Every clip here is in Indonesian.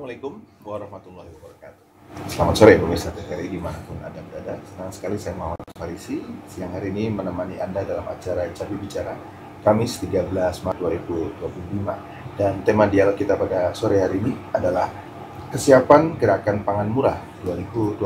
Assalamualaikum warahmatullahi wabarakatuh. Selamat sore pemirsa TVRI dimanapun Anda berada. Senang sekali saya Muhammad Farisi siang hari ini menemani Anda dalam acara Jambi Bicara Kamis 13 Maret 2025. Dan tema dialog kita pada sore hari ini adalah kesiapan gerakan pangan murah 2025.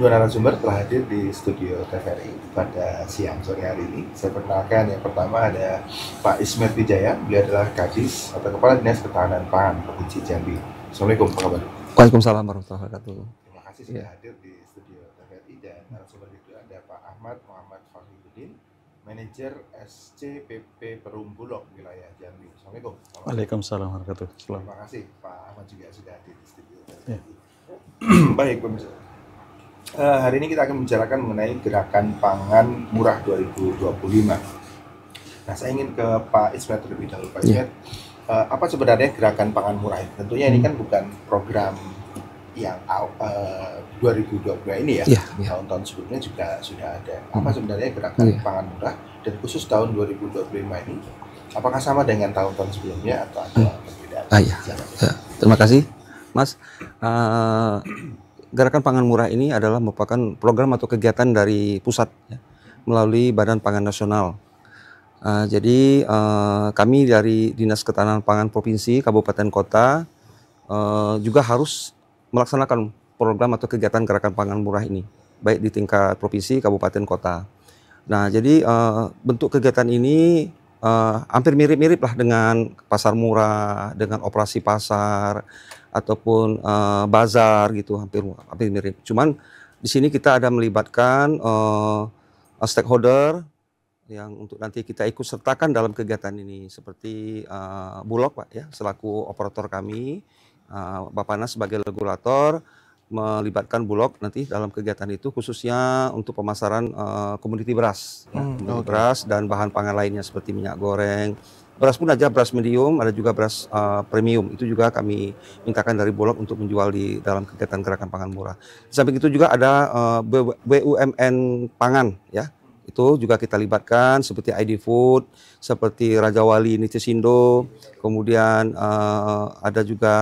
Dua narasumber telah hadir di studio TVRI pada siang sore hari ini. Saya perkenalkan yang pertama ada Pak Ismet Wijaya, beliau adalah Kadis atau Kepala Dinas Ketahanan Pangan Provinsi Jambi. Assalamualaikum, apa kabar? Waalaikumsalam warahmatullahi wabarakatuh. Terima kasih sudah hadir di studio TVRI. Dan narasumber kedua ada Pak Ahmad Muhammad Fahriuddin, Manajer SCPP Perum Bulog wilayah Jambi. Assalamualaikum. Waalaikumsalam warahmatullahi wabarakatuh. Terima kasih Pak Ahmad juga sudah hadir di studio TVRI. Ya. Baik pemirsa. Hari ini kita akan membicarakan mengenai gerakan pangan murah 2025. Nah, saya ingin ke Pak Ismet terlebih dahulu. Pak Ismet, apa sebenarnya gerakan pangan murah ini? Tentunya ini kan bukan program yang 2022 ini ya. Tahun-tahun sebelumnya juga sudah ada. Apa sebenarnya gerakan pangan murah dan khusus tahun 2025 ini? Apakah sama dengan tahun-tahun sebelumnya atau ada perbedaan? Terima kasih, Mas. Gerakan pangan murah ini adalah merupakan program atau kegiatan dari pusat ya, melalui Badan Pangan Nasional. Jadi kami dari Dinas Ketahanan Pangan Provinsi, Kabupaten, Kota juga harus melaksanakan program atau kegiatan gerakan pangan murah ini, baik di tingkat provinsi, kabupaten, kota. Nah, jadi bentuk kegiatan ini hampir mirip-mirip lah dengan pasar murah, dengan operasi pasar ataupun bazar gitu, hampir mirip. Cuman di sini kita ada melibatkan stakeholder yang untuk nanti kita ikut sertakan dalam kegiatan ini, seperti Bulog Pak ya, selaku operator kami, Bappenas sebagai regulator melibatkan Bulog nanti dalam kegiatan itu, khususnya untuk pemasaran komoditi beras, beras dan bahan pangan lainnya seperti minyak goreng. Beras pun aja, beras medium, ada juga beras premium. Itu juga kami mintakan dari Bulog untuk menjual di dalam kegiatan gerakan pangan murah. Di samping itu juga ada BUMN pangan ya. Itu juga kita libatkan seperti ID Food, seperti Raja Wali Nitisindo, kemudian ada juga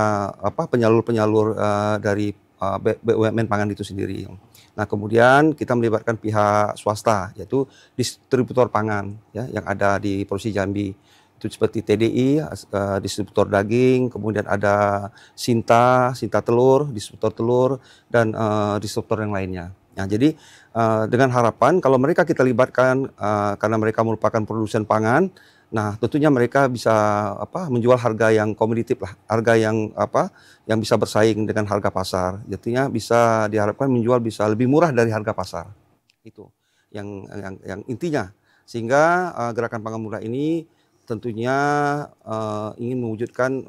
penyalur-penyalur dari BUMN pangan itu sendiri. Nah, kemudian kita melibatkan pihak swasta, yaitu distributor pangan ya yang ada di Provinsi Jambi. Itu seperti TDI, distributor daging, kemudian ada Sinta telur, distributor telur, dan distributor yang lainnya. Nah, jadi dengan harapan kalau mereka kita libatkan karena mereka merupakan produsen pangan, nah tentunya mereka bisa menjual harga yang kompetitif lah, harga yang yang bisa bersaing dengan harga pasar. Jadinya bisa diharapkan menjual bisa lebih murah dari harga pasar. Itu yang intinya. Sehingga gerakan pangan murah ini tentunya ingin mewujudkan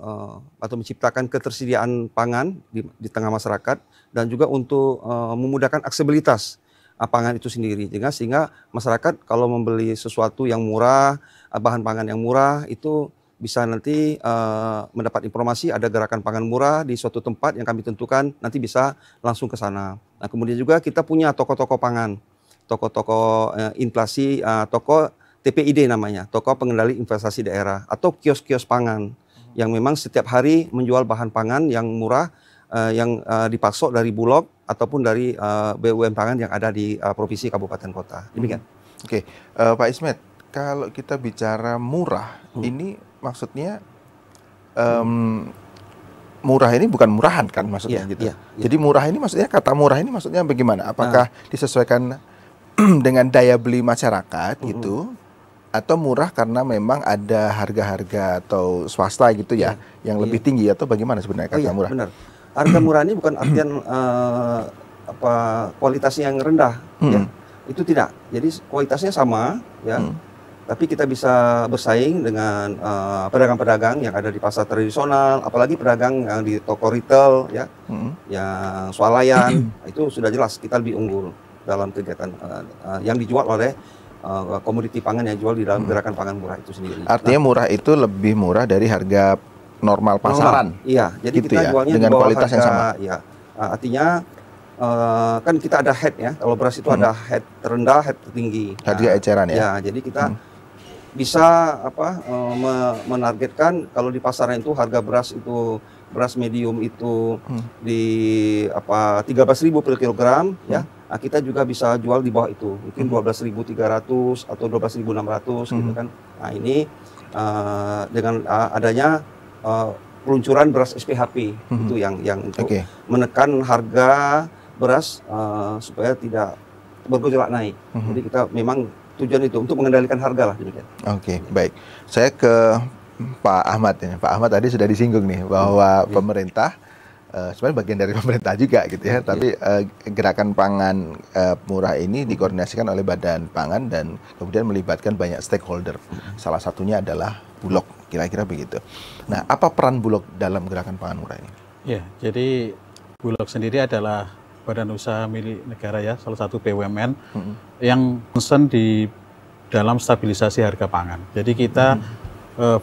atau menciptakan ketersediaan pangan di tengah masyarakat, dan juga untuk memudahkan aksesibilitas pangan itu sendiri, sehingga masyarakat kalau membeli sesuatu yang murah, bahan pangan yang murah, itu bisa nanti mendapat informasi ada gerakan pangan murah di suatu tempat yang kami tentukan, nanti bisa langsung ke sana. Nah, kemudian juga kita punya toko-toko pangan, toko-toko inflasi, toko TPID namanya, Toko Pengendali Investasi Daerah, atau kios-kios pangan yang memang setiap hari menjual bahan pangan yang murah yang dipasok dari Bulog ataupun dari BUMN pangan yang ada di provinsi, kabupaten, kota. Demikian. Oke, Pak Ismet, kalau kita bicara murah, ini maksudnya murah ini bukan murahan kan maksudnya gitu. Jadi murah ini maksudnya, kata murah ini maksudnya bagaimana? Apakah disesuaikan dengan daya beli masyarakat gitu? Atau murah karena memang ada harga-harga atau swasta gitu ya, yang lebih tinggi, atau bagaimana sebenarnya kata murah? Benar. Harga murah ini bukan artian kualitasnya yang rendah ya. Itu tidak. Jadi kualitasnya sama ya. Tapi kita bisa bersaing dengan pedagang-pedagang yang ada di pasar tradisional, apalagi pedagang yang di toko retail ya, yang swalayan, itu sudah jelas kita lebih unggul dalam kegiatan yang dijual oleh komoditi pangan yang jual di dalam gerakan pangan murah itu sendiri. Artinya murah itu lebih murah dari harga normal pasaran. Iya, jadi gitu kita jualnya dengan di bawah kualitas harga, yang sama. Ya. Artinya kan kita ada head ya. Kalau beras itu ada head terendah, head tertinggi. Harga eceran ya. Ya, jadi kita bisa menargetkan kalau di pasaran itu harga beras itu beras medium itu di 13.000 per kilogram ya. Nah, kita juga bisa jual di bawah itu, mungkin 12.300 atau 12.600 gitu kan. Nah, ini dengan adanya peluncuran beras SPHP itu yang untuk menekan harga beras supaya tidak bergejolak naik. Jadi kita memang tujuan itu untuk mengendalikan harga lah demikian. Oke, baik. Saya ke Pak Ahmad ya. Pak Ahmad tadi sudah disinggung nih bahwa pemerintah sebenarnya bagian dari pemerintah juga gitu ya. Tapi gerakan pangan murah ini dikoordinasikan oleh Badan Pangan dan kemudian melibatkan banyak stakeholder. Salah satunya adalah Bulog, kira-kira begitu. Nah, apa peran Bulog dalam gerakan pangan murah ini? Ya, jadi Bulog sendiri adalah badan usaha milik negara ya, salah satu BUMN yang concern di dalam stabilisasi harga pangan. Jadi kita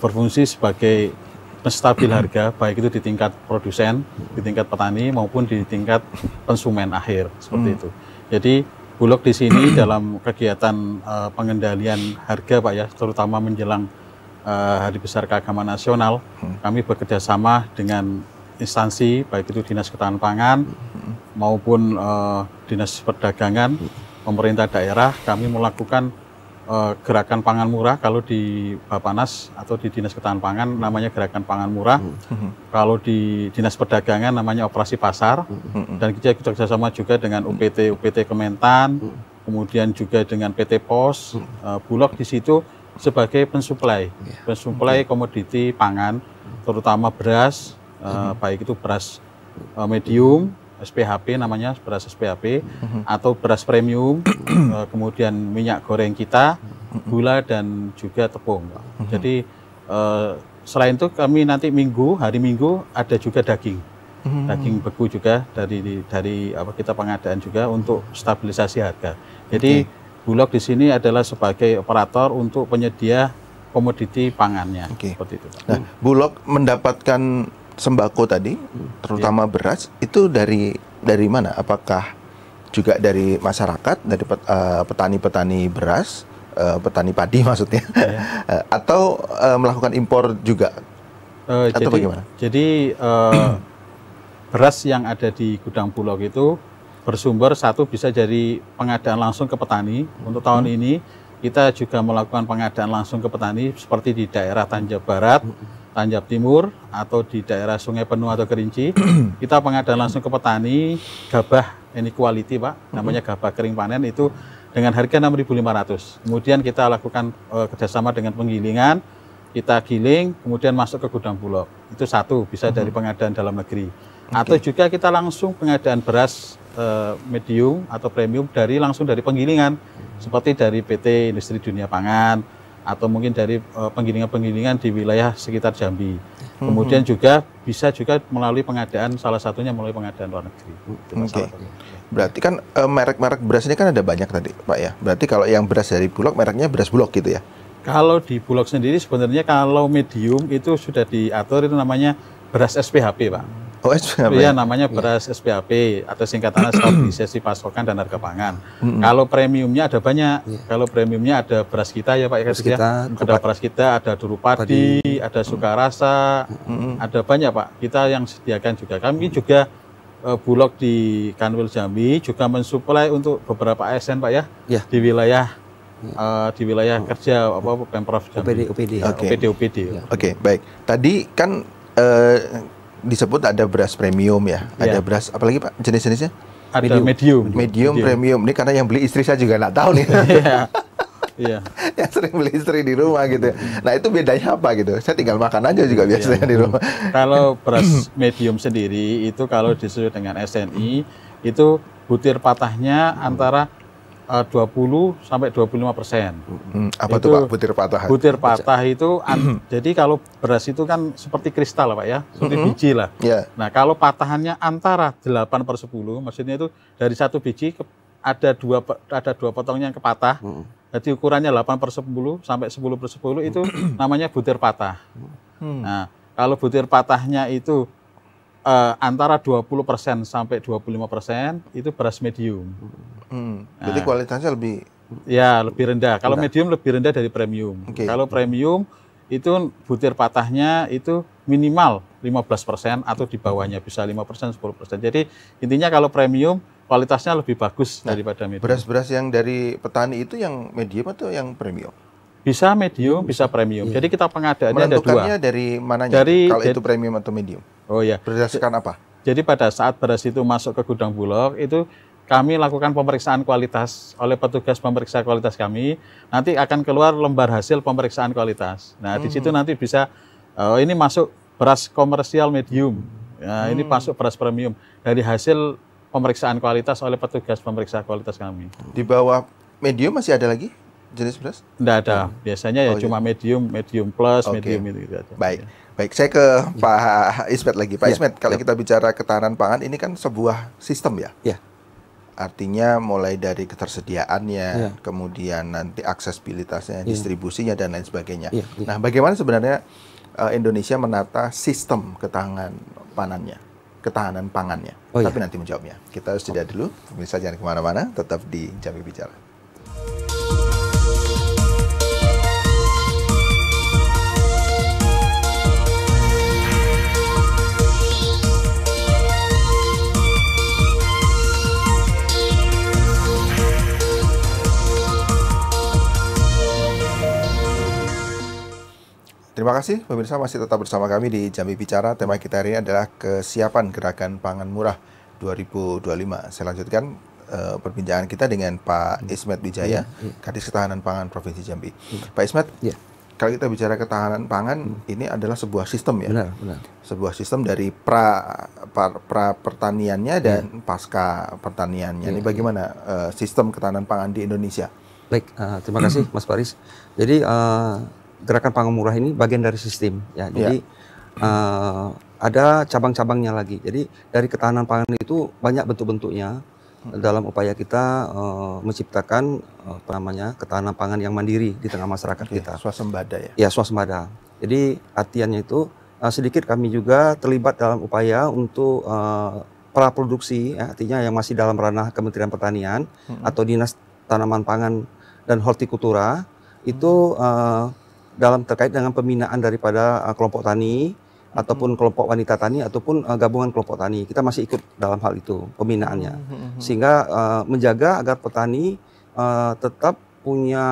berfungsi sebagai penstabil harga, baik itu di tingkat produsen, di tingkat petani maupun di tingkat konsumen akhir seperti itu. Jadi Bulog di sini dalam kegiatan pengendalian harga Pak ya, terutama menjelang Hari Besar Keagamaan Nasional, kami bekerja sama dengan instansi baik itu Dinas Ketahanan Pangan maupun Dinas Perdagangan, pemerintah daerah. Kami melakukan gerakan pangan murah. Kalau di Bapanas atau di Dinas Ketahanan Pangan namanya gerakan pangan murah. Kalau di Dinas Perdagangan namanya operasi pasar. Dan kita kerjasama juga dengan UPT Kementan, kemudian juga dengan PT POS. Bulog di situ sebagai pensuplai komoditi pangan, terutama beras, baik itu beras medium, SPHP namanya, beras SPHP, atau beras premium, kemudian minyak goreng kita, gula, dan juga tepung. Jadi selain itu kami nanti hari Minggu ada juga daging beku juga dari kita pengadaan juga untuk stabilisasi harga. Jadi Bulog di sini adalah sebagai operator untuk penyedia komoditi pangannya. Seperti itu. Nah, Bulog mendapatkan sembako tadi, terutama beras, itu dari mana? Apakah juga dari masyarakat, dari petani-petani beras, petani padi maksudnya, atau melakukan impor juga? Atau bagaimana? Jadi beras yang ada di gudang Bulog itu bersumber satu bisa dari pengadaan langsung ke petani. Untuk tahun ini kita juga melakukan pengadaan langsung ke petani seperti di daerah Tanjab Barat, Tanjab Timur, atau di daerah Sungai Penuh atau Kerinci. Kita pengadaan langsung ke petani gabah ini quality Pak, namanya gabah kering panen itu dengan harga 6.500. Kemudian kita lakukan kerjasama dengan penggilingan, kita giling, kemudian masuk ke gudang Bulog. Itu satu, bisa dari pengadaan dalam negeri. Atau juga kita langsung pengadaan beras medium atau premium langsung dari penggilingan, seperti dari PT Industri Dunia Pangan, atau mungkin dari penggilingan-penggilingan di wilayah sekitar Jambi. Kemudian juga bisa juga melalui pengadaan, salah satunya melalui pengadaan luar negeri. Berarti kan merek-merek beras ini kan ada banyak tadi Pak ya. Berarti kalau yang beras dari Bulog mereknya beras Bulog gitu ya? Kalau di Bulog sendiri sebenarnya kalau medium itu sudah diatur, itu namanya beras SPHP Pak. Oh, SPHP. Iya, namanya beras SPHP atau singkatannya stabilisasi pasokan dan harga pangan. Kalau premiumnya ada banyak. Kalau premiumnya ada beras kita ya Pak ya. Ada beras kita, ada Durupadi, ada Sukarasa, ada banyak Pak. Kita yang sediakan juga. Kami juga Bulog di Kanwil Jambi juga mensuplai untuk beberapa ASN Pak ya, di wilayah kerja Pemprov Jambi. OPD. Oke, baik. Tadi kan disebut ada beras premium ya, ada beras apalagi Pak jenis-jenisnya? Ada medium, premium. Ini karena yang beli istri saya juga nggak tahu nih. Yang sering beli istri di rumah gitu. Nah, itu bedanya apa gitu? Saya tinggal makan aja juga biasanya di rumah. Kalau beras medium sendiri itu kalau disusul dengan SNI itu butir patahnya antara 20 sampai 25%. Apa itu Pak butir patah? Butir patah itu jadi kalau beras itu kan seperti kristal Pak ya, seperti biji lah. Nah, kalau patahannya antara 8/10, maksudnya itu dari satu biji ada dua potongnya yang kepatah. Jadi ukurannya 8/10 sampai 10/10 itu namanya butir patah. Nah, kalau butir patahnya itu antara 20% sampai 25% itu beras medium. Jadi kualitasnya lebih rendah. Kalau medium lebih rendah dari premium. Kalau premium itu butir patahnya itu minimal 15% atau di bawahnya bisa 5%, 10%. Jadi intinya kalau premium kualitasnya lebih bagus daripada medium. Beras-beras yang dari petani itu yang medium atau yang premium? Bisa medium, bisa premium. Iya. Jadi kita pengadaannya ada Menentukannya dua. dari mananya? Kalau itu premium atau medium? Oh ya. Berdasarkan apa? Jadi pada saat beras itu masuk ke gudang Bulog, itu kami lakukan pemeriksaan kualitas oleh petugas pemeriksa kualitas kami. Nanti akan keluar lembar hasil pemeriksaan kualitas. Nah, di situ nanti bisa, ini masuk beras komersial medium. Nah, ini masuk beras premium. Dari hasil pemeriksaan kualitas oleh petugas pemeriksa kualitas kami. Di bawah medium masih ada lagi jenis beras? Tidak ada. Biasanya ya cuma medium, medium plus, medium itu aja. Baik. Baik, saya ke Pak Ismet lagi. Pak Ismet, kalau kita bicara ketahanan pangan, ini kan sebuah sistem ya? Ya. Artinya mulai dari ketersediaannya, kemudian nanti aksesibilitasnya, distribusinya, dan lain sebagainya. Nah, bagaimana sebenarnya Indonesia menata sistem ketahanan pangannya? Tapi nanti menjawabnya. Kita harus jeda dulu. Pemirsa jangan kemana-mana, tetap di Jambi Bicara. Terima kasih pemirsa masih tetap bersama kami di Jambi Bicara. Tema kita hari ini adalah kesiapan Gerakan Pangan Murah 2025. Saya lanjutkan perbincangan kita dengan Pak Ismet Wijaya, Kadis Ketahanan Pangan Provinsi Jambi. Pak Ismet, kalau kita bicara ketahanan pangan, ini adalah sebuah sistem ya? Benar. Sebuah sistem dari pra pertaniannya dan pasca pertaniannya. Ini bagaimana sistem ketahanan pangan di Indonesia? Baik, terima kasih Mas Faris. Jadi Gerakan Pangan Murah ini bagian dari sistem ya. Jadi ada cabang-cabangnya lagi. Jadi dari ketahanan pangan itu banyak bentuk-bentuknya dalam upaya kita menciptakan ketahanan pangan yang mandiri di tengah masyarakat kita. Swasembada ya. Ya, swasembada. Jadi artiannya itu sedikit kami juga terlibat dalam upaya untuk praproduksi, ya, artinya yang masih dalam ranah Kementerian Pertanian atau Dinas Tanaman Pangan dan Hortikultura itu dalam terkait dengan pembinaan daripada kelompok tani ataupun kelompok wanita tani ataupun gabungan kelompok tani. Kita masih ikut dalam hal itu pembinaannya. Sehingga menjaga agar petani tetap punya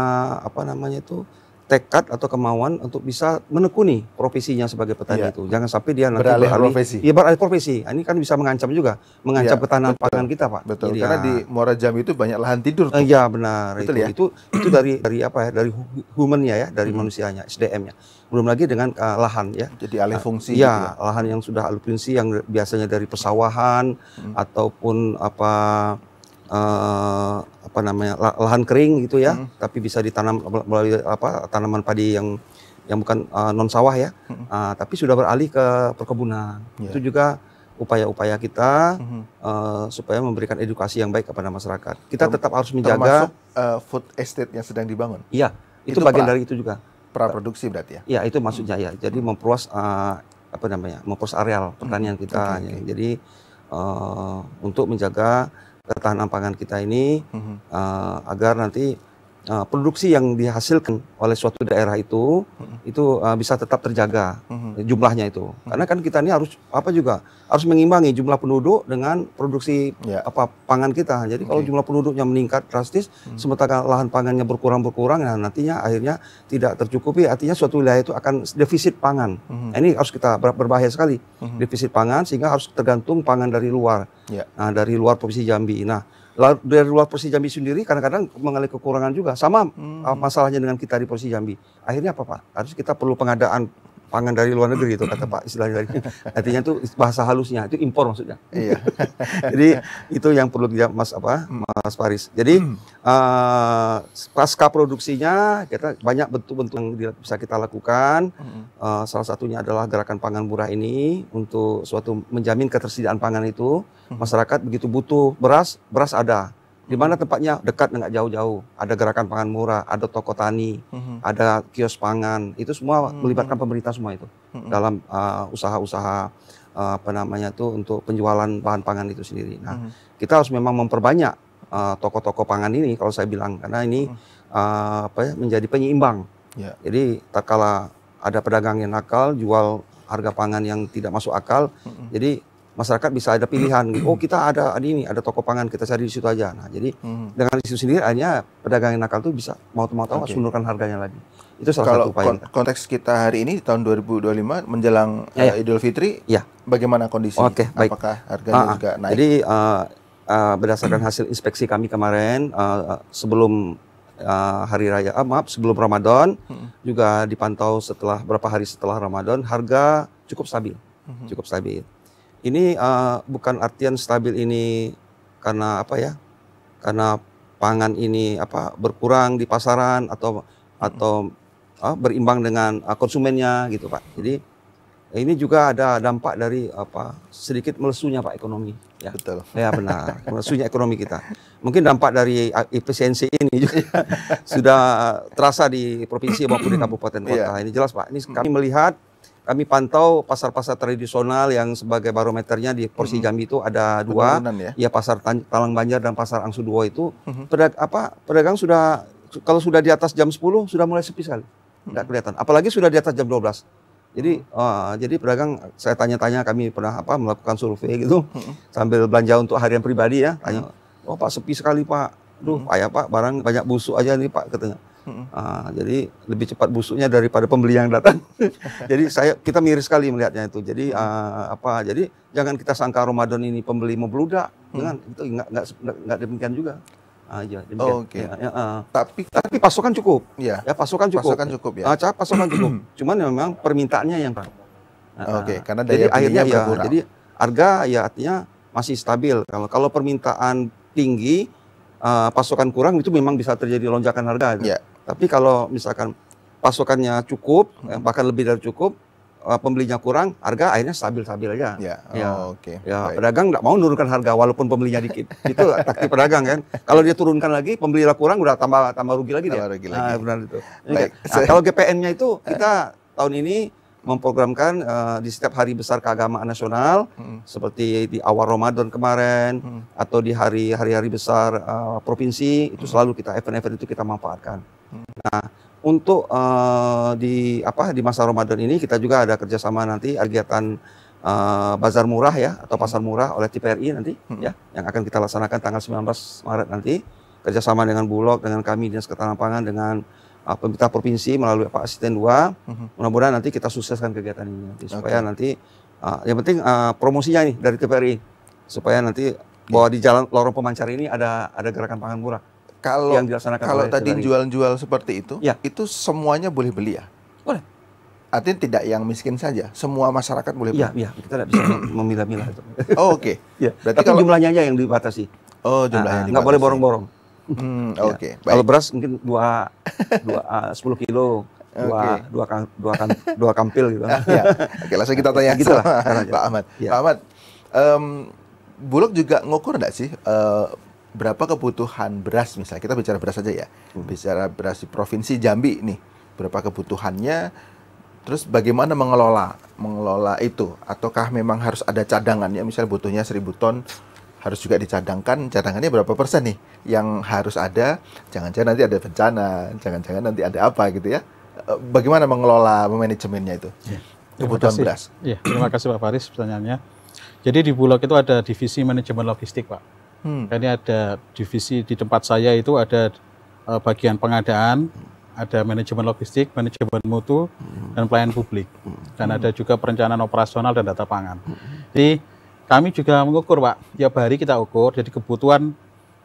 tekad atau kemauan untuk bisa menekuni profesinya sebagai petani itu. Jangan sampai dia nanti beralih profesi. Iya, beralih profesi. Ini kan bisa mengancam juga, mengancam ketahanan pangan kita, Pak. Betul. Jadi, karena di Muara Jambi itu banyak lahan tidur. Iya, benar. Betul, itu dari apa ya? Dari humannya ya, dari manusianya, SDM-nya. Belum lagi dengan lahan ya. Jadi alih fungsi. Iya, gitu, lahan yang sudah alih fungsi yang biasanya dari persawahan ataupun lahan kering gitu ya, tapi bisa ditanam melalui tanaman padi yang bukan non sawah ya, tapi sudah beralih ke perkebunan. Itu juga upaya-upaya kita supaya memberikan edukasi yang baik kepada masyarakat. Kita tetap harus menjaga. Termasuk food estate yang sedang dibangun. Iya, itu bagian dari itu juga. Praproduksi berarti ya. Iya, itu maksudnya ya. Jadi memperluas memperluas areal pertanian kita. Jadi untuk menjaga ketahanan pangan kita ini agar nanti produksi yang dihasilkan oleh suatu daerah itu bisa tetap terjaga jumlahnya itu. Karena kan kita ini harus mengimbangi jumlah penduduk dengan produksi pangan kita. Jadi kalau jumlah penduduknya meningkat drastis, sementara lahan pangannya berkurang, nah nantinya akhirnya tidak tercukupi. Artinya suatu wilayah itu akan defisit pangan. Nah, ini harus kita berbahaya sekali, defisit pangan, sehingga harus tergantung pangan dari luar. Nah, dari luar Provinsi Jambi. Nah, dari luar Provinsi Jambi sendiri kadang-kadang mengalami kekurangan juga. Sama masalahnya dengan kita di Provinsi Jambi. Akhirnya apa, Pak? Harus kita perlu pengadaan pangan dari luar negeri itu, kata Pak istilahnya. Artinya itu bahasa halusnya, itu impor maksudnya. Iya. Jadi itu yang perlu kita Mas Faris. Jadi pasca produksinya kita banyak bentuk-bentuk yang bisa kita lakukan. Salah satunya adalah Gerakan Pangan Murah ini untuk suatu menjamin ketersediaan pangan itu. Masyarakat begitu butuh beras ada. Di mana tempatnya? Dekat, nggak jauh-jauh. Ada Gerakan Pangan Murah, ada toko tani, ada kios pangan. Itu semua melibatkan pemerintah semua itu dalam usaha-usaha untuk penjualan bahan pangan itu sendiri. Nah, kita harus memang memperbanyak toko-toko pangan ini kalau saya bilang, karena ini menjadi penyeimbang. Jadi tak kala ada pedagang yang nakal jual harga pangan yang tidak masuk akal. Jadi masyarakat bisa ada pilihan, oh kita ada ini, ada toko pangan, kita cari di situ aja. Nah, jadi dengan itu sendiri akhirnya pedagang yang nakal itu bisa mau-mau harus menurunkan harganya lagi. Itu salah satu upaya. Kalau konteks kita hari ini tahun 2025 menjelang Idul Fitri, bagaimana kondisi? Baik. Apakah harganya juga naik? Jadi berdasarkan hasil inspeksi kami kemarin sebelum hari raya, sebelum Ramadan, juga dipantau setelah berapa hari setelah Ramadan, harga cukup stabil, cukup stabil. Ini bukan artian stabil ini karena apa ya? Karena pangan ini berkurang di pasaran atau berimbang dengan konsumennya gitu Pak. Jadi ini juga ada dampak dari sedikit melesunya Pak ekonomi. Ya. Betul. Ya benar, melesunya ekonomi kita. Mungkin dampak dari efisiensi ini juga sudah terasa di provinsi maupun di kabupaten kota. Ini jelas Pak. Ini kami melihat, kami pantau pasar-pasar tradisional yang sebagai barometernya di Porsi Jambi itu ada dua, ya pasar Talang Banjar dan pasar Angsu Duo itu. Pedagang sudah, kalau sudah di atas jam 10 sudah mulai sepi sekali, tidak kelihatan. Apalagi sudah di atas jam 12. Jadi pedagang, saya tanya-tanya, kami pernah melakukan survei gitu, sambil belanja untuk harian pribadi ya, tanya, oh Pak sepi sekali Pak, Pak barang banyak busuk aja nih Pak katanya. Jadi lebih cepat busuknya daripada pembeli yang datang. Jadi kita miris sekali melihatnya itu. Jadi jadi jangan kita sangka Ramadan ini pembeli membludak, jangan, itu nggak demikian juga. Tapi pasokan cukup. Ya pasokan cukup. Pasokan cukup. Cuman memang permintaannya yang karena daya belinya berkurang. Jadi harga ya artinya masih stabil. Kalau permintaan tinggi, pasokan kurang, itu memang bisa terjadi lonjakan harga. Tapi kalau misalkan pasokannya cukup, bahkan lebih dari cukup, pembelinya kurang, harga akhirnya stabil-stabil aja. Pedagang nggak mau menurunkan harga walaupun pembelinya dikit. Itu taktik pedagang kan. Kalau dia turunkan lagi, pembelinya kurang, udah tambah rugi lagi dia. Benar itu. Kalau GPN-nya itu kita tahun ini memprogramkan di setiap hari besar keagamaan nasional, seperti di awal Ramadan kemarin, atau di hari-hari besar provinsi, itu selalu kita event-event itu kita manfaatkan. Nah, untuk di masa Ramadan ini kita juga ada kerjasama nanti kegiatan bazar murah ya, atau pasar murah oleh TPRI nanti ya, yang akan kita laksanakan tanggal 19 Maret nanti, kerjasama dengan Bulog, dengan kami Dinas Ketahanan Pangan, dengan pemerintah provinsi melalui Pak Asisten 2. Mudah-mudahan nanti kita sukseskan kegiatan ini nanti, supaya nanti yang penting promosinya nih dari TPRI, supaya nanti bahwa di jalan lorong pemancar ini ada gerakan pangan murah. Kalau tadi jual-jual seperti itu, itu semuanya boleh beli ya? Boleh. Artinya tidak yang miskin saja, semua masyarakat boleh beli? Iya, kita tidak bisa memilah-milah itu. Berarti tapi jumlahnya aja yang dibatasi. Jumlahnya nggak boleh borong-borong. Baik. Kalau beras mungkin 10 kilo, dua kampil gitu. Langsung kita tanya gitu lah, Pak Ahmad. Pak Ahmad, Bulog juga ngukur nggak sih berapa kebutuhan beras, misalnya kita bicara beras saja ya, bicara beras di Provinsi Jambi nih, berapa kebutuhannya, terus bagaimana mengelola itu, ataukah memang harus ada cadangannya, misalnya butuhnya 1000 ton, harus juga dicadangkan, cadangannya berapa persen nih yang harus ada, jangan-jangan nanti ada bencana, jangan-jangan nanti ada apa gitu ya, bagaimana mengelola manajemennya itu, kebutuhan beras. Terima kasih Pak Faris pertanyaannya. Jadi di Bulog itu ada divisi manajemen logistik Pak. Ini ada divisi di tempat saya itu ada bagian pengadaan, ada manajemen logistik, manajemen mutu, dan pelayanan publik. Dan ada juga perencanaan operasional dan data pangan. Jadi kami juga mengukur Pak, tiap hari kita ukur, jadi kebutuhan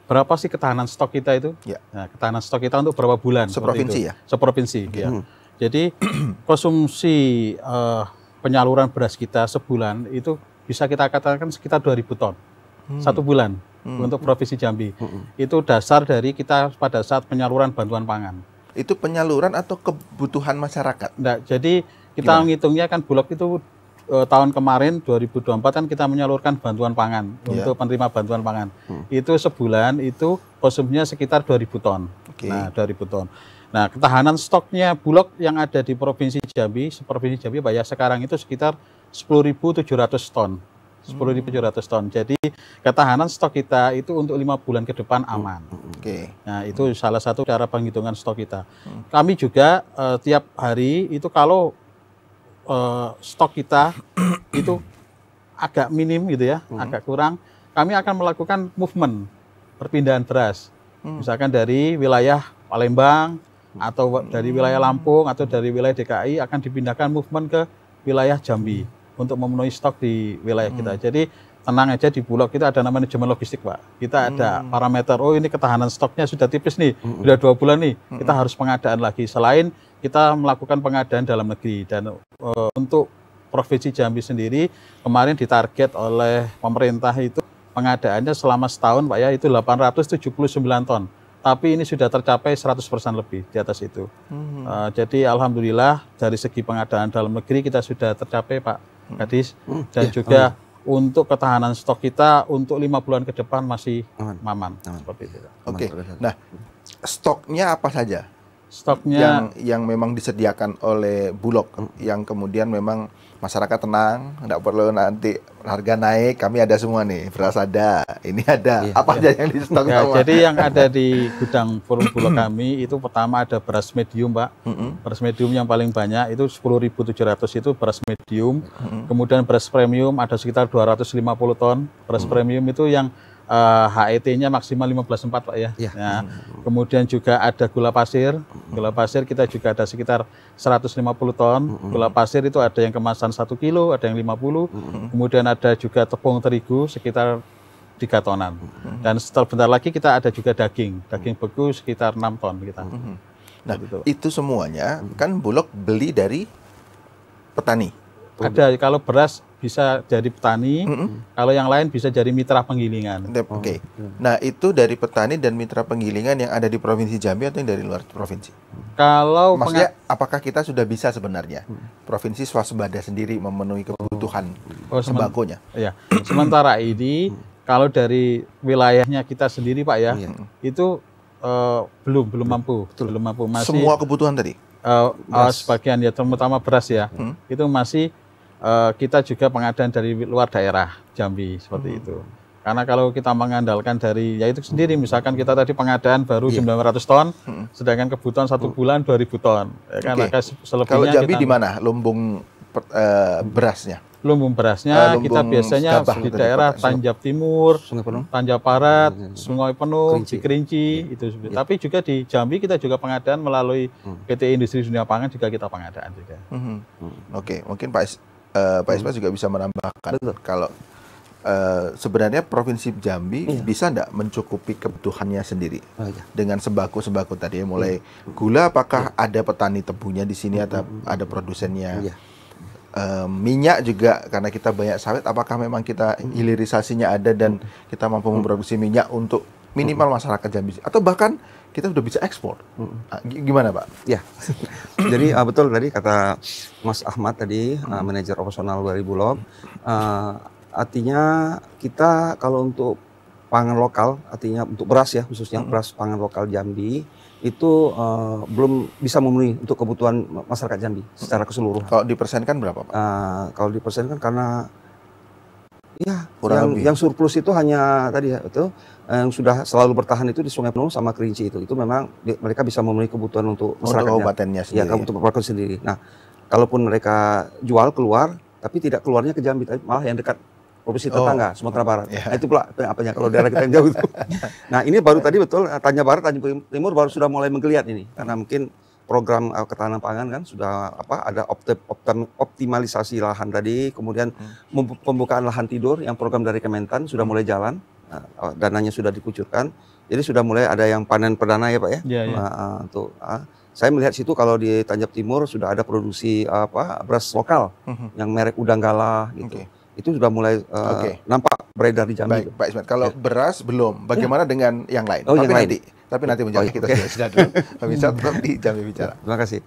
berapa sih ketahanan stok kita itu? Nah, ketahanan stok kita untuk berapa bulan? Seprovinsi ya? Seprovinsi, ya. Jadi konsumsi penyaluran beras kita sebulan itu bisa kita katakan sekitar 2000 ton. 1 bulan untuk Provinsi Jambi. Itu dasar dari kita pada saat penyaluran bantuan pangan. Itu penyaluran atau kebutuhan masyarakat? Nah, jadi kita ngitungnya kan Bulog itu tahun kemarin 2024 kan kita menyalurkan bantuan pangan untuk penerima bantuan pangan. Itu sebulan itu konsumsinya sekitar 2000 ton. Nah, 2000 ton. Nah, ketahanan stoknya Bulog yang ada di Provinsi Jambi, Pak ya, sekarang itu sekitar 10.700 ton. 10.700 ton. Jadi ketahanan stok kita itu untuk 5 bulan ke depan aman. Nah, itu salah satu cara penghitungan stok kita. Kami juga tiap hari itu kalau stok kita itu agak minim gitu ya, agak kurang, kami akan melakukan movement perpindahan beras. Misalkan dari wilayah Palembang atau dari wilayah Lampung atau dari wilayah DKI akan dipindahkan movement ke wilayah Jambi untuk memenuhi stok di wilayah kita. Jadi tenang aja, di Bulog kita ada manajemen logistik, Pak. Kita ada parameter, oh ini ketahanan stoknya sudah tipis nih, sudah 2 bulan nih, kita harus pengadaan lagi. Selain kita melakukan pengadaan dalam negeri, dan untuk Provinsi Jambi sendiri kemarin ditarget oleh pemerintah itu pengadaannya selama setahun, Pak ya, itu 879 ton. Tapi ini sudah tercapai 100% lebih di atas itu. Jadi alhamdulillah dari segi pengadaan dalam negeri kita sudah tercapai, Pak Kadis. Dan juga untuk ketahanan stok kita untuk 5 bulan ke depan masih aman. Seperti itu. Oke. Nah, stoknya apa saja? Stoknya yang memang disediakan oleh Bulog, yang kemudian memang masyarakat tenang, tidak perlu nanti harga naik, kami ada semua nih, beras ada, ini ada, apa aja yang di stok semua? Jadi yang ada di gudang forum Bulog kami itu pertama ada beras medium, Pak. Beras medium yang paling banyak itu 10.700 itu beras medium. Kemudian beras premium ada sekitar 250 ton. Beras premium itu yang HET-nya maksimal 15,4, Pak ya. Nah, kemudian juga ada gula pasir. Gula pasir kita juga ada sekitar 150 ton. Gula pasir itu ada yang kemasan 1 kilo, ada yang 50. Kemudian ada juga tepung terigu sekitar 3 tonan. Dan setelah bentar lagi kita ada juga daging beku sekitar 6 ton kita. Nah, itu semuanya kan Bulog beli dari petani. Ada, kalau beras bisa dari petani, kalau yang lain bisa dari mitra penggilingan. Oke. Nah, itu dari petani dan mitra penggilingan yang ada di Provinsi Jambi atau yang dari luar provinsi? Kalau maksudnya, apakah kita sudah bisa sebenarnya provinsi swasembada sendiri memenuhi kebutuhan sembakonya? Ya, sementara ini kalau dari wilayahnya kita sendiri, Pak ya, itu belum mampu. Masih semua kebutuhan tadi? Sebagian ya, terutama beras ya, itu masih kita juga pengadaan dari luar daerah Jambi seperti itu. Karena kalau kita mengandalkan dari ya itu sendiri, misalkan kita tadi pengadaan baru 900 ton, sedangkan kebutuhan 1 bulan 2000 ton. Ya kan, kalau Jambi di mana lumbung berasnya? Lumbung berasnya kita biasanya di daerah Tanjab Timur, Tanjab Barat, Sungai Penuh, di Kerinci itu. Tapi juga di Jambi kita juga pengadaan melalui PT Industri Dunia Pangan, juga kita pengadaan juga. Oke, mungkin Pak Isma juga bisa menambahkan kalau sebenarnya Provinsi Jambi bisa enggak mencukupi kebutuhannya sendiri dengan sembako-sembako tadi, mulai gula apakah ada petani tebunya di sini atau ada produsennya? Minyak juga karena kita banyak sawit, apakah memang kita hilirisasinya ada dan kita mampu memproduksi minyak untuk minimal masyarakat Jambi, atau bahkan kita sudah bisa ekspor? Gimana, Pak? Ya, jadi betul tadi kata Mas Ahmad tadi, manajer operasional dari Bulog. Artinya kita kalau untuk pangan lokal, artinya untuk beras ya khususnya beras pangan lokal Jambi itu belum bisa memenuhi untuk kebutuhan masyarakat Jambi secara keseluruhan. Kalau dipersenkan berapa, Pak? Kalau dipersenkan karena ya yang surplus itu hanya tadi ya itu yang sudah selalu bertahan itu di Sungai Penuh sama Kerinci itu memang mereka bisa memenuhi kebutuhan untuk masyarakat kabupatennya sendiri. Ya, untuk kabupaten sendiri. Nah, kalaupun mereka jual keluar tapi tidak keluarnya ke Jambi, tapi malah yang dekat provinsi tetangga Sumatera Barat. Nah, itu pula apanya kalau daerah kita yang jauh itu. Nah, ini baru tadi betul Tanjab Barat, Tanjab Timur baru sudah mulai menggeliat ini karena mungkin program ketahanan pangan kan sudah ada optimalisasi lahan tadi, kemudian pembukaan lahan tidur yang program dari Kementan sudah mulai jalan, dananya sudah dikucurkan, jadi sudah mulai ada yang panen perdana ya, Pak ya. Saya melihat situ kalau di Tanjab Timur sudah ada produksi beras lokal yang merek Udang Galah gitu. Itu sudah mulai nampak beredar di Jambi. Baik, Pak Ismet. Kalau beras belum, bagaimana dengan yang lain? Tapi nanti menjawab kita sudah dulu. Pemirsa tetap di Jambi Bicara. Terima kasih.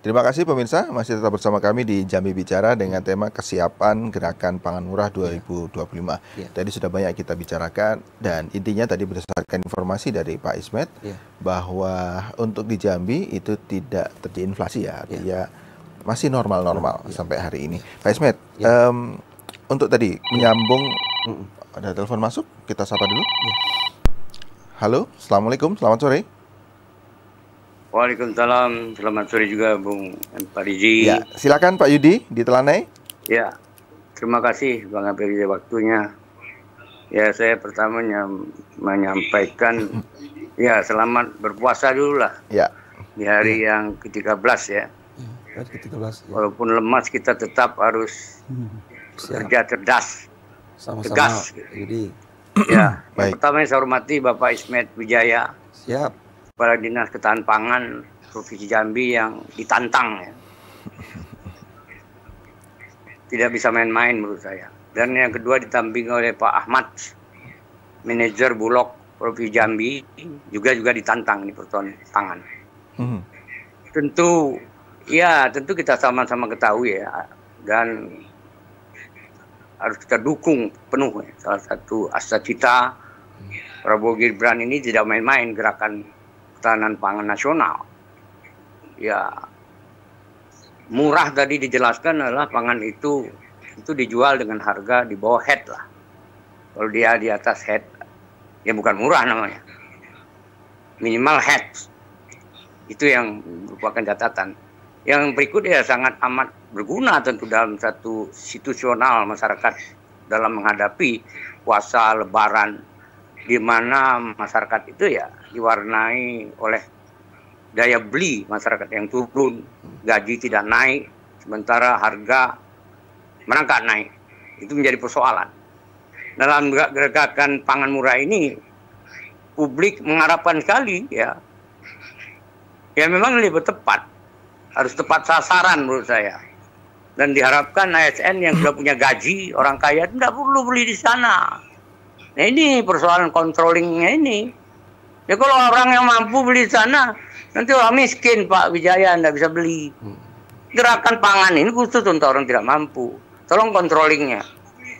Terima kasih pemirsa, masih tetap bersama kami di Jambi Bicara dengan tema kesiapan Gerakan Pangan Murah 2025. Tadi sudah banyak kita bicarakan dan intinya tadi berdasarkan informasi dari Pak Ismet bahwa untuk di Jambi itu tidak terjadi inflasi ya, artinya masih normal-normal sampai hari ini. Pak Ismet, untuk tadi menyambung, ada telepon masuk, kita sapa dulu. Halo, Assalamualaikum, selamat sore. Waalaikumsalam, selamat sore juga Bung Pariji. Ya, silakan Pak Yudi di Telanai. Ya, terima kasih Bang Pariji waktunya. Ya, saya pertama menyampaikan ya selamat berpuasa dulu lah. Ya. Di hari yang ke-13 ya. Hari ke-13. Walaupun lemas kita tetap harus kerja cerdas, tegas. Jadi ya, baik. Pertama saya hormati Bapak Ismet Wijaya. Siap. Kepala Dinas Ketahanan Pangan Provinsi Jambi yang ditantang ya. Tidak bisa main-main menurut saya. Dan yang kedua ditampingi oleh Pak Ahmad, manajer Bulog Provinsi Jambi, juga ditantang di persoalan pangan. Tentu kita sama-sama ketahui ya, dan harus kita dukung penuh ya. Salah satu asa cita Prabowo Gibran ini tidak main-main gerakan ketahanan pangan nasional. Ya, murah tadi dijelaskan adalah pangan itu dijual dengan harga di bawah head lah. Kalau dia di atas head, ya bukan murah namanya. Minimal head. Itu yang merupakan catatan. Yang berikut ya sangat amat berguna tentu dalam satu situasional masyarakat dalam menghadapi puasa Lebaran, di mana masyarakat itu ya diwarnai oleh daya beli masyarakat yang turun, gaji tidak naik, sementara harga merangkak naik. Itu menjadi persoalan. Dalam gerakan pangan murah ini, publik mengharapkan sekali ya memang lebih tepat, harus tepat sasaran menurut saya. Dan diharapkan ASN yang sudah punya gaji, orang kaya tidak perlu beli di sana. Nah ini persoalan controllingnya ini. Ya kalau orang yang mampu beli di sana, nanti orang miskin Pak Wijaya tidak bisa beli. Gerakan pangan ini khusus untuk orang tidak mampu. Tolong controllingnya.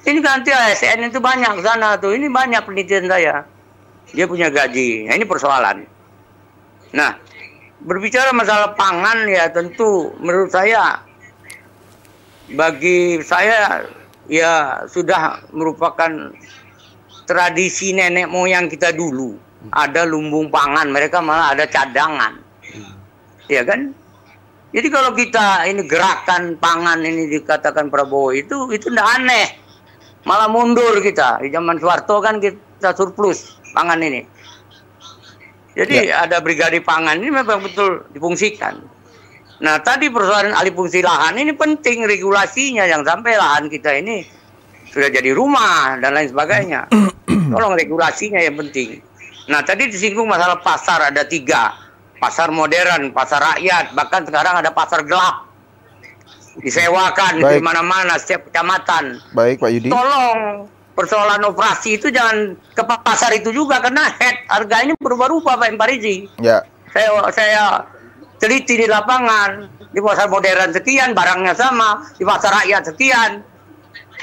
Ini nanti ASN itu banyak sana tuh. Ini banyak penelitian saya. Dia punya gaji. Nah ini persoalan. Nah berbicara masalah pangan ya tentu menurut saya, bagi saya ya sudah merupakan tradisi nenek moyang kita dulu. Ada lumbung pangan, mereka malah ada cadangan. Ya kan? Jadi kalau kita ini gerakan pangan ini dikatakan Prabowo itu tidak aneh. Malah mundur kita. Di zaman Soeharto kan kita surplus pangan ini. Jadi ada brigade pangan ini memang betul difungsikan. Nah tadi persoalan alih fungsi lahan ini penting regulasinya, yang sampai lahan kita ini sudah jadi rumah dan lain sebagainya. Tolong regulasinya yang penting. Nah tadi disinggung masalah pasar, ada 3. Pasar modern, pasar rakyat, bahkan sekarang ada pasar gelap. Disewakan di mana-mana, setiap kecamatan. Baik Pak Yudi. Tolong persoalan operasi itu jangan ke pasar itu juga, karena harga ini berubah-ubah Pak Pariji. Ya. Saya teliti di lapangan, di pasar modern sekian, barangnya sama, di pasar rakyat sekian.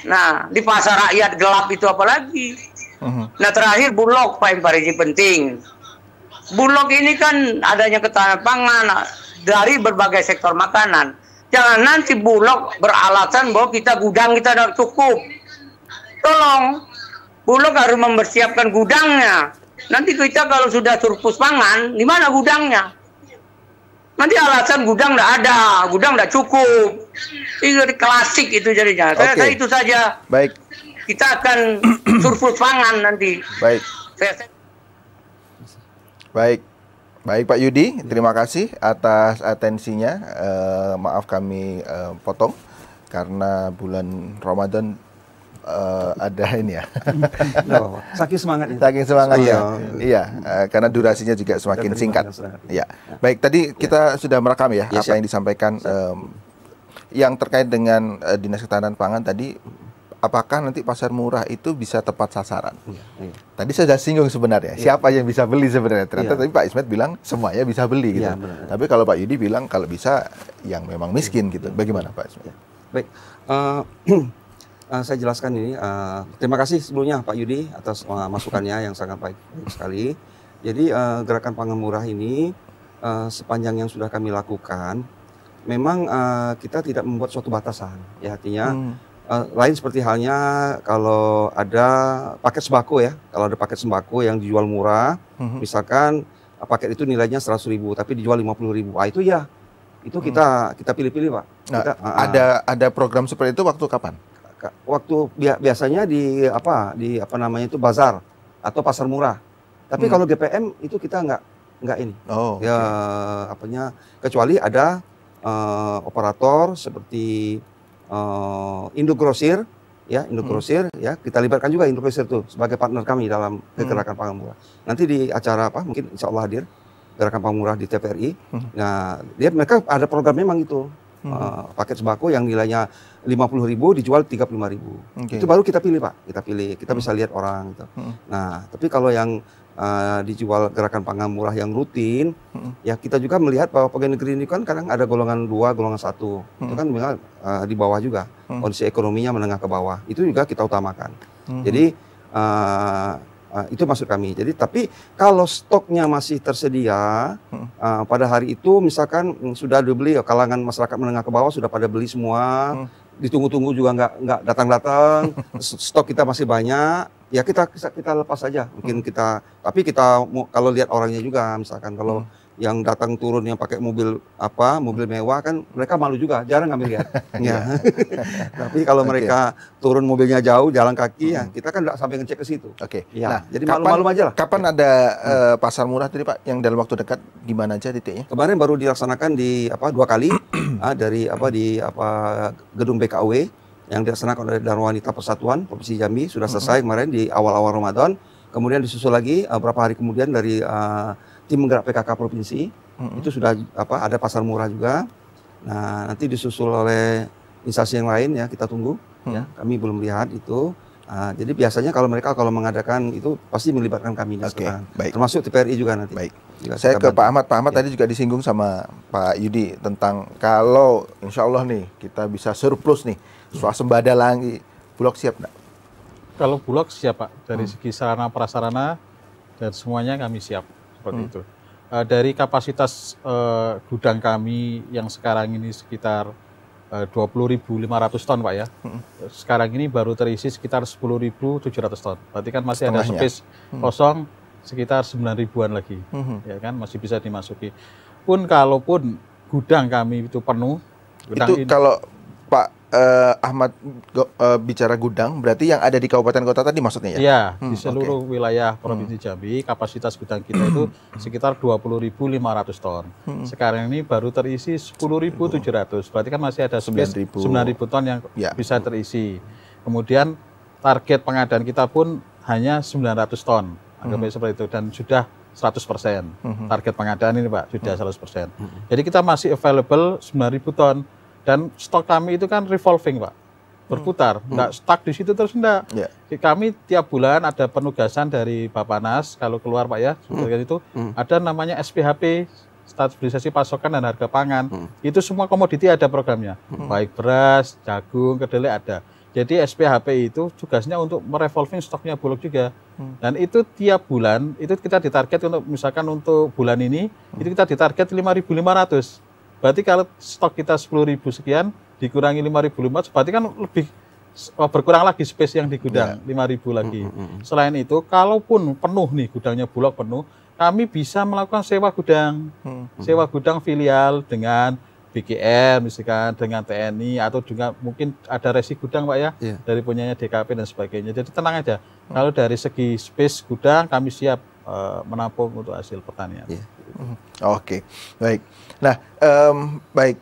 Nah, di pasar rakyat gelap itu apalagi. Nah, terakhir Bulog Pak Pariji penting. Bulog ini kan adanya ketahanan pangan dari berbagai sektor makanan. Jangan nanti Bulog beralasan bahwa gudang kita tidak cukup. Tolong, Bulog harus mempersiapkan gudangnya. Nanti kita kalau sudah surplus pangan, di mana gudangnya? Nanti alasan gudang tidak ada, gudang tidak cukup. Itu klasik itu jadinya. Saya itu saja. Baik. Kita akan surplus pangan nanti. Baik. Baik Pak Yudi, terima kasih atas atensinya. Maaf kami potong karena bulan Ramadan ada ini ya. Saking semangatnya. Saking semangatnya. Iya, karena durasinya juga semakin singkat. Iya. Baik, tadi kita sudah merekam ya apa yang disampaikan yang terkait dengan Dinas Ketahanan Pangan tadi. apakah nanti pasar murah itu bisa tepat sasaran? Iya. Tadi saya sudah singgung sebenarnya, siapa yang bisa beli sebenarnya. Ternyata tadi Pak Ismet bilang semuanya bisa beli gitu. Tapi kalau Pak Yudi bilang kalau bisa yang memang miskin gitu. Bagaimana Pak Ismet? Baik, saya jelaskan ini. Terima kasih sebelumnya Pak Yudi atas masukannya yang sangat baik sekali. Jadi gerakan pangan murah ini sepanjang yang sudah kami lakukan, memang kita tidak membuat suatu batasan. Ya, artinya lain seperti halnya kalau ada paket sembako ya, kalau ada paket sembako yang dijual murah, misalkan paket itu nilainya 100.000 tapi dijual 50.000, itu ya, itu kita pilih-pilih Pak. Nah, Kita, ada program seperti itu waktu kapan? Waktu biasanya di apa namanya itu bazar atau pasar murah. Tapi kalau GPM itu kita nggak ini. Ya apanya kecuali ada operator seperti Indogrosir ya, Indogrosir ya, kita libatkan juga Indogrosir itu sebagai partner kami dalam gerakan pangan murah. Nanti di acara apa mungkin insya Allah hadir gerakan pangan murah di TVRI. Nah, mereka ada program memang itu. Paket sembako yang nilainya 50.000 dijual 35.000. Itu baru kita pilih Pak, kita bisa lihat orang gitu. Nah, tapi kalau yang dijual gerakan pangan murah yang rutin, ya kita juga melihat bahwa pegawai negeri ini kan kadang ada golongan 2, golongan 1. Itu kan memang di bawah juga, kondisi ekonominya menengah ke bawah. Itu juga kita utamakan. Jadi itu maksud kami. Jadi tapi kalau stoknya masih tersedia pada hari itu misalkan sudah dibeli, kalangan masyarakat menengah ke bawah sudah pada beli semua, ditunggu-tunggu juga nggak datang-datang, stok kita masih banyak, ya kita lepas saja. Mungkin tapi kita kalau lihat orangnya juga, misalkan kalau yang datang turun yang pakai mobil mewah kan mereka malu juga, jarang kami lihat. Ya. Tapi kalau mereka turun mobilnya jauh, jalan kaki, ya kita kan nggak sampai ngecek ke situ. Ya, nah, jadi malu-malu aja lah. Kapan ada pasar murah tadi Pak, yang dalam waktu dekat gimana aja titiknya? Kemarin baru dilaksanakan di 2 kali dari gedung BKW yang dilaksanakan oleh Darul Wanita Persatuan Provinsi Jambi, sudah selesai kemarin di awal-awal Ramadan. Kemudian disusul lagi beberapa hari kemudian dari tim menggerak PKK provinsi, itu sudah ada pasar murah juga. Nah, nanti disusul oleh instansi yang lain ya, kita tunggu. Ya, kami belum lihat itu. Jadi biasanya kalau mereka mengadakan itu pasti melibatkan kami. Baik. Termasuk TVRI juga nanti. Baik. Saya ke Pak Ahmad. Pak Ahmad tadi juga disinggung sama Pak Yudi tentang kalau insya Allah nih kita bisa surplus nih, swasembada lagi, Bulog siap nggak? Kalau Bulog siap Pak, dari segi sarana prasarana dan semuanya kami siap seperti itu. Dari kapasitas gudang kami yang sekarang ini sekitar 20.500 ton Pak ya. Sekarang ini baru terisi sekitar 10.700 ton. Berarti kan masih ada space kosong sekitar 9.000-an lagi. Ya kan masih bisa dimasuki. Kalaupun gudang kami itu penuh, itu kalau Pak Ahmad bicara gudang, berarti yang ada di kabupaten kota tadi maksudnya ya? Iya, di seluruh wilayah Provinsi Jambi, kapasitas gudang kita itu sekitar 20.500 ton. Sekarang ini baru terisi 10.700, berarti kan masih ada 9.000 ton yang bisa terisi. Kemudian target pengadaan kita pun hanya 900 ton, anggapnya seperti itu, dan sudah 100%. Target pengadaan ini Pak, sudah 100%. Jadi kita masih available 9.000 ton. Dan stok kami itu kan revolving Pak, berputar, nggak stuck di situ terus enggak. Kami tiap bulan ada penugasan dari Bappenas, kalau keluar Pak ya, itu ada namanya SPHP, stabilisasi pasokan dan harga pangan. Itu semua komoditi ada programnya, baik beras, jagung, kedelai ada. Jadi SPHP itu tugasnya untuk merevolving stoknya Bulog juga. Dan itu tiap bulan, itu kita ditarget untuk, misalkan untuk bulan ini, itu kita ditarget 5.500. Berarti kalau stok kita 10.000 sekian, dikurangi 5.500, berarti kan lebih berkurang lagi space yang di gudang, 5.000 lagi. Selain itu, kalaupun penuh nih, gudangnya Bulog penuh, kami bisa melakukan sewa gudang. Sewa gudang filial dengan BGN, misalkan dengan TNI, atau juga mungkin ada resi gudang Pak ya, dari punyanya DKP dan sebagainya. Jadi tenang aja, kalau dari segi space gudang, kami siap menampung untuk hasil pertanian. Oke, baik. Nah, baik.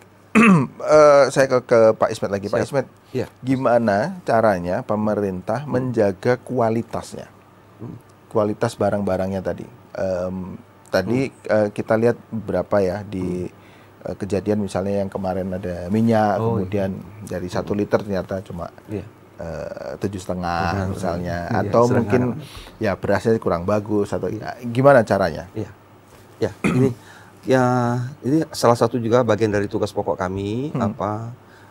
Saya ke Pak Ismet lagi. Pak Ismet, gimana caranya pemerintah menjaga kualitasnya? Kualitas barang-barangnya tadi. Kita lihat berapa ya di kejadian misalnya yang kemarin ada minyak, kemudian dari 1 liter ternyata cuma 7,5 misalnya, Iya, atau sederhana. mungkin ya berasnya kurang bagus atau ya, gimana caranya? Iya, ya ini salah satu juga bagian dari tugas pokok kami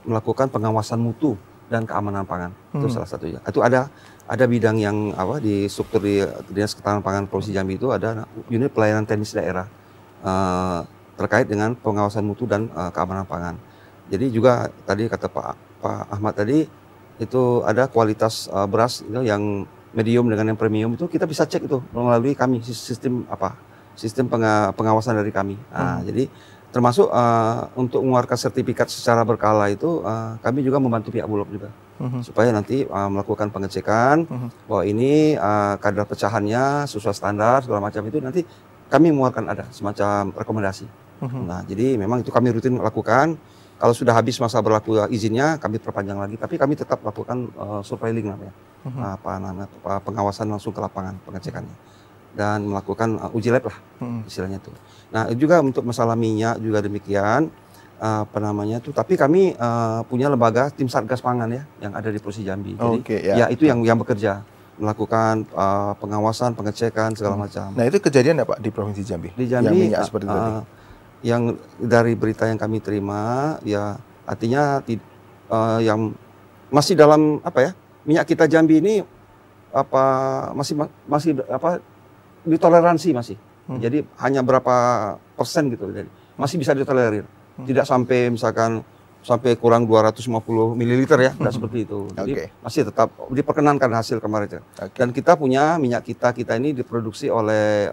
melakukan pengawasan mutu dan keamanan pangan. Itu salah satunya. Itu ada bidang yang di struktur di Dinas Ketahanan Pangan Provinsi Jambi itu ada unit pelayanan teknis daerah terkait dengan pengawasan mutu dan keamanan pangan. Jadi juga tadi kata Pak Ahmad tadi itu ada kualitas beras itu yang medium dengan yang premium itu kita bisa cek itu melalui kami sistem pengawasan dari kami. Nah, jadi termasuk untuk mengeluarkan sertifikat secara berkala itu kami juga membantu pihak Bulog juga supaya nanti melakukan pengecekan bahwa ini kadar pecahannya sesuai standar segala macam itu nanti kami mengeluarkan ada semacam rekomendasi. Nah, jadi memang itu kami rutin lakukan. Kalau sudah habis masa berlaku izinnya, kami perpanjang lagi. Tapi kami tetap lakukan surveiling namanya, pengawasan langsung ke lapangan pengecekannya dan melakukan uji lab lah istilahnya itu. Nah juga untuk masalah minyak juga demikian Tapi kami punya lembaga tim Satgas Pangan ya yang ada di Provinsi Jambi. Jadi ya itu yang bekerja melakukan pengawasan, pengecekan segala macam. Nah itu kejadian apa di Provinsi Jambi? Di Jambi yang minyak seperti itu. Yang dari berita yang kami terima, ya artinya yang masih dalam minyak kita Jambi ini masih ditoleransi masih. Jadi hanya berapa persen gitu, jadi masih bisa ditolerir. Tidak sampai misalkan sampai kurang 250 ml ya, tidak seperti itu. Jadi masih tetap diperkenankan hasil kemarin. Dan kita punya minyak kita ini diproduksi oleh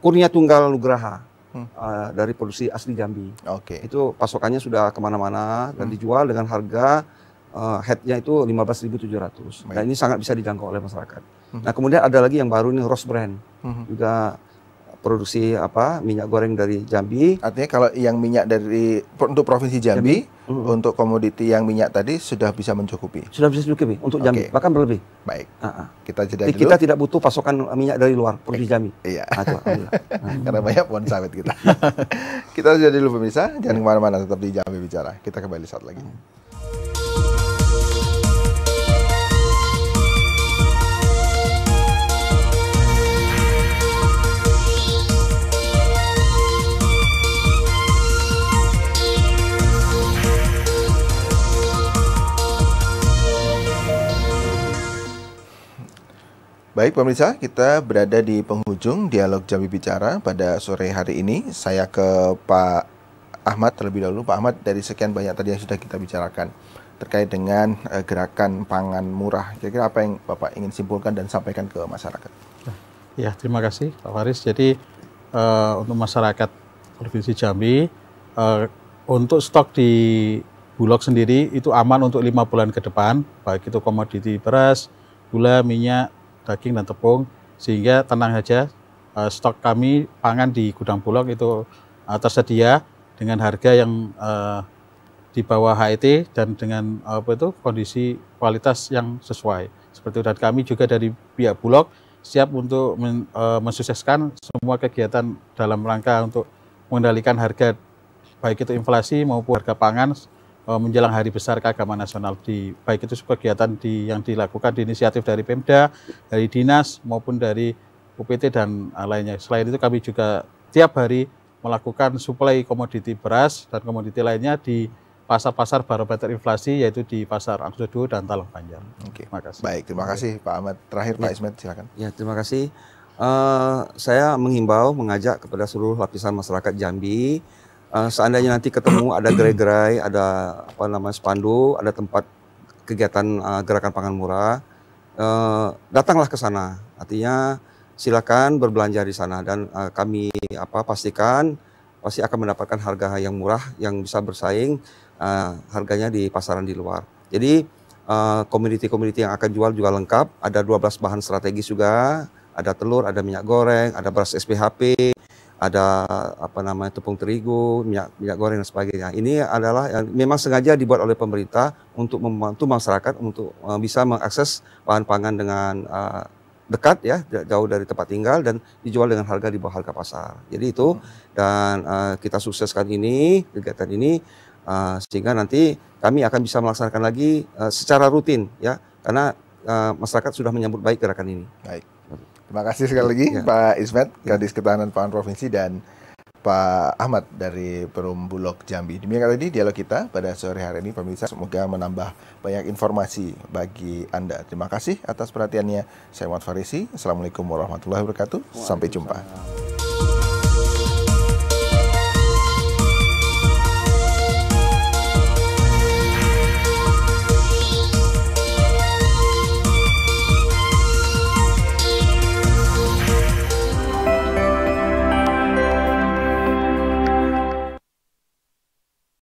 Kurnia Tunggal Nugraha. Dari produksi asli Jambi. Itu pasokannya sudah kemana-mana dan dijual dengan harga headnya itu 15.700. Dan ini sangat bisa dijangkau oleh masyarakat. Nah kemudian ada lagi yang baru nih Rose Brand, juga produksi minyak goreng dari Jambi. Artinya kalau yang minyak dari untuk Provinsi Jambi, untuk komoditi yang minyak tadi sudah bisa mencukupi. Sudah bisa mencukupi untuk Jambi, bahkan berlebih. Baik. Kita jeda dulu. Kita tidak butuh pasokan minyak dari luar Provinsi Jambi. Iya. Karena banyak pohon sawit kita. Kita jeda dulu pemirsa, jangan kemana-mana, tetap di Jambi Bicara. Kita kembali saat lagi. Baik pemirsa, kita berada di penghujung dialog Jambi Bicara pada sore hari ini. Saya ke Pak Ahmad terlebih dahulu. Pak Ahmad, dari sekian banyak tadi yang sudah kita bicarakan terkait dengan gerakan pangan murah, kira-kira apa yang Bapak ingin simpulkan dan sampaikan ke masyarakat? Ya, terima kasih Pak Faris. Jadi untuk masyarakat Provinsi Jambi, untuk stok di Bulog sendiri itu aman untuk 5 bulan ke depan, baik itu komoditi beras, gula, minyak, daging dan tepung, sehingga tenang saja stok kami pangan di gudang Bulog itu tersedia dengan harga yang di bawah HET dan dengan kondisi kualitas yang sesuai. Seperti itu, dan kami juga dari pihak Bulog siap untuk mensukseskan semua kegiatan dalam rangka untuk mengendalikan harga baik itu inflasi maupun harga pangan menjelang hari besar keagamaan nasional, baik itu kegiatan yang dilakukan di inisiatif dari Pemda, dari Dinas maupun dari UPT dan lainnya. Selain itu kami juga tiap hari melakukan suplai komoditi beras dan komoditi lainnya di pasar-pasar barometer inflasi, yaitu di Pasar Angsudu dan Talang Panjang. Terima kasih. Baik, terima kasih Pak Ahmad. Terakhir Pak Ismet, silakan. Ya, terima kasih. Saya mengajak kepada seluruh lapisan masyarakat Jambi. Seandainya nanti ketemu ada gerai-gerai, ada spanduk, ada tempat kegiatan gerakan pangan murah, datanglah ke sana. Artinya silakan berbelanja di sana dan kami pastikan pasti akan mendapatkan harga yang murah yang bisa bersaing harganya di pasaran di luar. Jadi komoditi-komoditi yang akan jual juga lengkap, ada 12 bahan strategis juga, ada telur, ada minyak goreng, ada beras SPHP, ada tepung terigu, minyak goreng dan sebagainya. Ini adalah yang memang sengaja dibuat oleh pemerintah untuk membantu masyarakat untuk bisa mengakses bahan pangan dengan dekat ya, jauh dari tempat tinggal dan dijual dengan harga di bawah harga pasar. Jadi itu dan kita sukseskan ini, kegiatan ini sehingga nanti kami akan bisa melaksanakan lagi secara rutin ya, karena masyarakat sudah menyambut baik gerakan ini. Baik. Terima kasih sekali lagi Pak Ismet, Kadis Ketahanan Pangan Provinsi, dan Pak Ahmad dari Perum Bulog Jambi. Demikian tadi dialog kita pada sore hari ini, pemirsa. Semoga menambah banyak informasi bagi Anda. Terima kasih atas perhatiannya. Saya Muhammad Farisi. Assalamualaikum warahmatullahi wabarakatuh. Sampai jumpa.